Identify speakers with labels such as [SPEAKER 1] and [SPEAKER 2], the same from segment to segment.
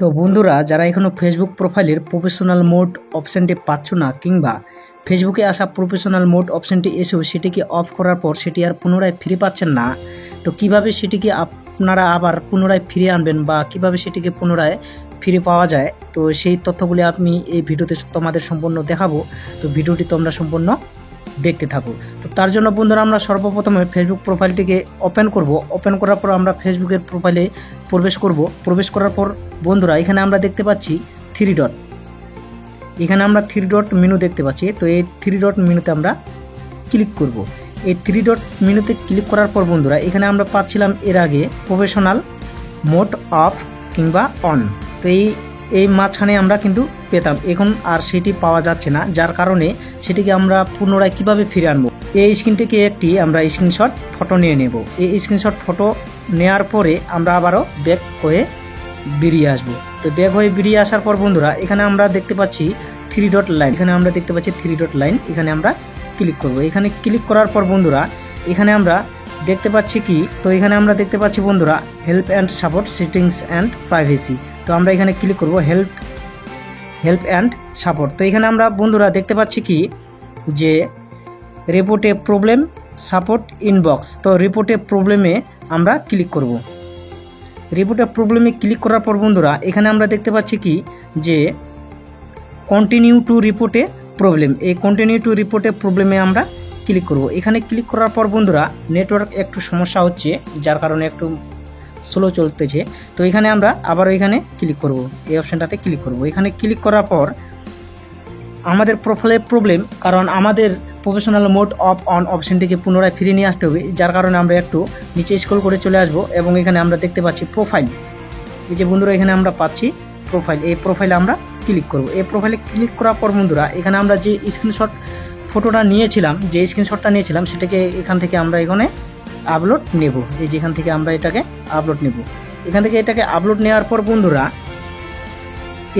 [SPEAKER 1] তো বন্ধুরা, যারা এখনও ফেসবুক প্রোফাইলের প্রফেশনাল মোড অপশানটি পাচ্ছ না, কিংবা ফেসবুকে আসা প্রফেশনাল মোড অপশানটি এসেও সেটিকে অফ করার পর সেটি আর পুনরায় ফিরে পাচ্ছেন না, তো কিভাবে সেটিকে আপনারা আবার পুনরায় ফিরিয়ে আনবেন বা কিভাবে সেটিকে পুনরায় ফিরে পাওয়া যায়, তো সেই তথ্যগুলি আমি এই ভিডিওতে তোমাদের সম্পূর্ণ দেখাবো। তো ভিডিওটি তোমরা সম্পূর্ণ দেখতে থাকো। তো তার জন্য বন্ধুরা, আমরা সর্বপ্রথমে ফেসবুক প্রোফাইলটিকে ওপেন করব। ওপেন করার পর আমরা ফেসবুকের প্রোফাইলে প্রবেশ করব। প্রবেশ করার পর বন্ধুরা, এখানে আমরা দেখতে পাচ্ছি থ্রি ডট, এখানে আমরা থ্রি ডট মেনু দেখতে পাচ্ছি। তো এই থ্রি ডট মেনুতে আমরা ক্লিক করব। এই থ্রি ডট মেনুতে ক্লিক করার পর বন্ধুরা, এখানে আমরা পাচ্ছিলাম এর আগে প্রফেশনাল মোড অফ কিংবা অন। তো এই মাঝখানে আমরা কিন্তু পেতাম, এখন আর সেটি পাওয়া যাচ্ছে না, যার কারণে সেটিকে আমরা পুনরায় কিভাবে ফিরে আনবো। এই স্ক্রিন থেকে একটি আমরা স্ক্রিনশট ফটো নিয়ে নেব। এই স্ক্রিনশট ফটো নেওয়ার পরে আমরা আবারও ব্যাক হয়ে বেরিয়ে আসবো। তো ব্যাক হয়ে বেরিয়ে আসার পর বন্ধুরা, এখানে আমরা দেখতে পাচ্ছি থ্রি ডট লাইন, এখানে আমরা দেখতে পাচ্ছি থ্রি ডট লাইন, এখানে আমরা ক্লিক করব। এখানে ক্লিক করার পর বন্ধুরা, এখানে আমরা দেখতে পাচ্ছি কি, তো এখানে আমরা দেখতে পাচ্ছি বন্ধুরা help and support, settings and privacy. তো আমরা এখানে ক্লিক করব হেল্প অ্যান্ড সাপোর্ট। তো এখানে আমরা বন্ধুরা দেখতে পাচ্ছি কি যে রিপোর্ট এ প্রবলেম সাপোর্ট ইনবক্স। তো রিপোর্ট এ প্রবলেমে আমরা ক্লিক করব। রিপোর্ট এ প্রবলেমে ক্লিক করার পর বন্ধুরা, এখানে আমরা দেখতে পাচ্ছি কি যে continue to report A problem. এই কন্টিনিউ টু রিপোর্ট এ প্রবলেমে আমরা ক্লিক করব। এখানে ক্লিক করার পর বন্ধুরা, নেটওয়ার্ক একটু সমস্যা হচ্ছে, যার কারণে একটু স্লো চলতেছে। তো এখানে আমরা আবারও এখানে ক্লিক করব, এই অপশানটাতে ক্লিক করব। এখানে ক্লিক করার পর আমাদের প্রোফাইলের প্রবলেম, কারণ আমাদের প্রফেশনাল মোড অফ অন অপশানটিকে পুনরায় ফিরিয়ে নিয়ে আসতে হবে, যার কারণে আমরা একটু নিচে স্ক্রল করে চলে আসব এবং এখানে আমরা দেখতে পাচ্ছি প্রোফাইল। এই যে বন্ধুরা, এখানে আমরা পাচ্ছি প্রোফাইল, এই প্রোফাইলে আমরা ক্লিক করব। এই প্রোফাইলে ক্লিক করার পর বন্ধুরা, এখানে আমরা যে স্ক্রিনশট ফটোটা নিয়েছিলাম, যে স্ক্রিনশটটা নিয়েছিলাম, সেটাকে এখান থেকে আমরা এখানে আপলোড নেব। এই যে এখান থেকে আমরা এটাকে আপলোড নেব। এখান থেকে এটাকে আপলোড নেওয়ার পর বন্ধুরা,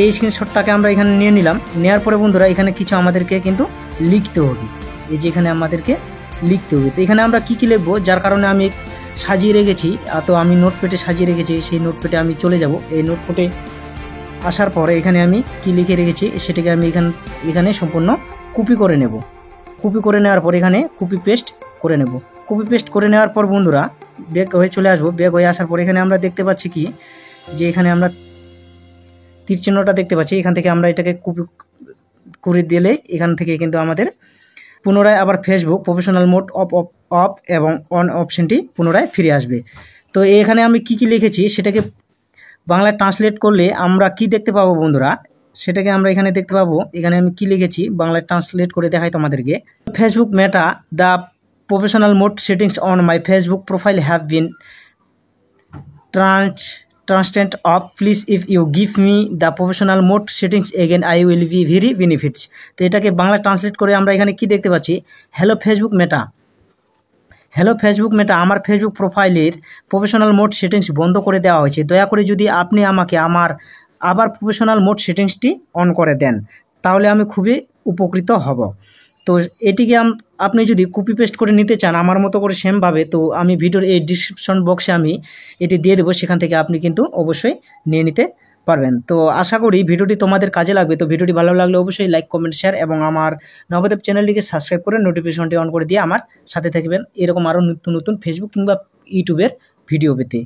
[SPEAKER 1] এই স্ক্রিনশটটাকে আমরা এখানে নিয়ে নিলাম। নেওয়ার পরে বন্ধুরা, এখানে কিছু আমাদেরকে কিন্তু লিখতে হবে। এই যে এখানে আমাদেরকে লিখতে হবে। তো এখানে আমরা কি লিখবো, যার কারণে আমি সাজিয়ে রেখেছি, তো আমি নোটপ্যাডে সাজিয়ে রেখেছি, সেই নোটপ্যাডে আমি চলে যাব। এই নোটপ্যাডে আসার পরে এখানে আমি কি লিখে রেখেছি সেটাকে আমি এখানে সম্পূর্ণ কপি করে নেব। কপি করে নেওয়ার পর এখানে কপি পেস্ট করে নেব। কপি পেস্ট করে নেওয়ার পর বন্ধুরা, ব্যাক হয়ে চলে আসবো। ব্যাক হয়ে আসার পর এখানে আমরা দেখতে পাচ্ছি কি যে এখানে আমরা তীর চিহ্নটা দেখতে পাচ্ছি, এখান থেকে আমরা এটাকে কপি করে দিলে এখান থেকে কিন্তু আমাদের পুনরায় আবার ফেসবুক প্রফেশনাল মোড অফ এবং অন অপশনটি পুনরায় ফিরে আসবে। তো এখানে আমি কি লিখেছি সেটাকে বাংলায় ট্রান্সলেট করলে আমরা কি দেখতে পাবো বন্ধুরা, সেটাকে আমরা এখানে দেখতে পাবো। এখানে আমি কি লিখেছি বাংলায় ট্রান্সলেট করে দেখাই তোমাদেরকে। Facebook Meta the professional mode settings on my Facebook profile have been transient off. Please if you give me the professional mode settings again I will be very benefits. তো এটাকে বাংলা ট্রান্সলেট করে আমরা এখানে কি দেখতে পাচ্ছি, হ্যালো ফেসবুক মেটা, আমার Facebook প্রোফাইলের প্রফেশনাল মোড সেটিংস বন্ধ করে দেওয়া হয়েছে। দয়া করে যদি আপনি আমাকে আমার আবার প্রফেশনাল মোড সেটিংসটি অন করে দেন, তাহলে আমি খুবই উপকৃত হব। তো এটিকে আপনি যদি কপি পেস্ট করে নিতে চান আমার মতো করে সেমভাবে, তো আমি ভিডিওর এই ডিসক্রিপশন বক্সে আমি এটি দিয়ে দেবো, সেখান থেকে আপনি কিন্তু অবশ্যই নিয়ে নিতে পারবেন। তো আশা করি ভিডিওটি তোমাদের কাজে লাগবে। তো ভিডিওটি ভালো লাগলে অবশ্যই লাইক, কমেন্ট, শেয়ার এবং আমার নবদেব চ্যানেলটিকে সাবস্ক্রাইব করে নোটিফিকেশনটি অন করে দিয়ে আমার সাথে থাকবেন এরকম আরও নতুন নতুন ফেসবুক কিংবা ইউটিউবের ভিডিও পেতে।